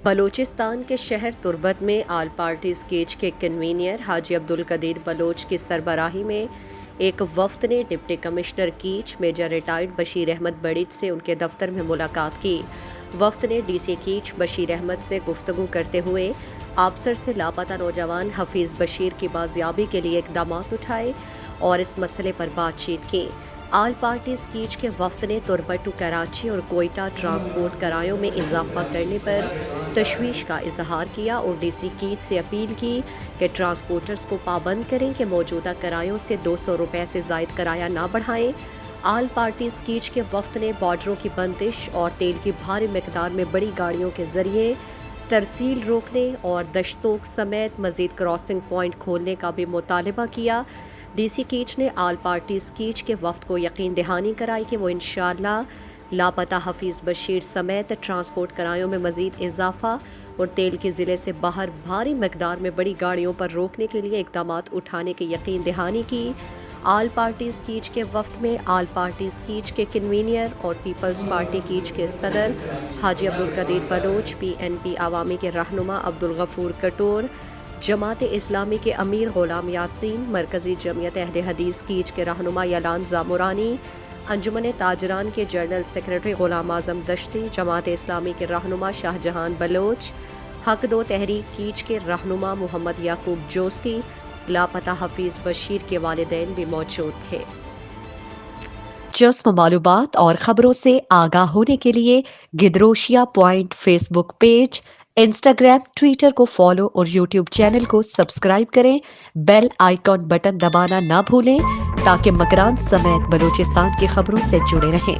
بلوچستان کے شہر تربت میں آل پارٹی اسکیچ کے کنوینئر حاجی عبدالقدیر بلوچ کی سربراہی میں ایک وفد نے deputy commissioner Kech major retired Bashir Ahmed Barech سے ان کے دفتر میں ملاقات کی۔ وفد نے ڈی سی کیچ بشیر احمد سے گفتگو کرتے ہوئے آبسر سے لاپتہ نوجوان حفیظ بشیر کی بازیابی کے لیے اقدامات اٹھائے اور اس مسئلے پر بات چیت کی۔ آل پارٹی اسکیچ کے وفد نے تربت ٹو کراچی اور کوئٹہ ٹرانسپورٹ کرایوں میں اضافہ کرنے پر تشویش کا اظہار کیا اور ڈی سی کیچ سے اپیل کی کہ ٹرانسپورٹرز کو پابند کریں کہ موجودہ کرایوں سے 200 روپے سے زائد کرایہ نہ بڑھائیں۔ آل پارٹی اسکیچ کے وفد نے بارڈروں کی بندش اور تیل کی بھاری مقدار میں بڑی گاڑیوں کے ذریعے ترسیل روکنے اور دشتوک سمیت مزید کراسنگ پوائنٹ کھولنے کا بھی مطالبہ کیا۔ ڈی سی کیچ نے آل پارٹی اسکیچ کے وفد کو یقین دہانی کرائی کہ وہ انشاءاللہ لاپتہ حفیظ بشیر سمیت ٹرانسپورٹ کرایوں میں مزید اضافہ اور تیل کے ضلع سے باہر بھاری مقدار میں بڑی گاڑیوں پر روکنے کے لیے اقدامات اٹھانے کی یقین دہانی کی۔ آل پارٹی اسکیچ کے وفد میں آل پارٹی اسکیچ کے کنوینئر اور پیپلز پارٹی کیچ کے صدر حاجی عبدالقدیر بلوچ، پی این پی عوامی کے رہنما عبدالغفور کٹور، جماعت اسلامی کے امیر غلام یاسین، مرکزی جمعیت اہل حدیث کیچ کے رہنما یلان زامرانی، انجمن تاجران کے جنرل سیکریٹری غلام اعظم دشتی، جماعت اسلامی کے رہنما شاہ جہان بلوچ، حق دو تحریک کیچ کے رہنما محمد یعقوب جوسکی، لاپتہ حفیظ بشیر کے والدین بھی موجود تھے۔ جزو معلومات اور خبروں سے آگاہ ہونے کے لیے Gedrosia point Facebook page, Instagram, Twitter کو فالو اور یوٹیوب چینل کو سبسکرائب کریں۔ بیل آئیکن بٹن دبانا نہ بھولیں تاکہ مکران سمیت بلوچستان کی خبروں سے جڑے رہیں۔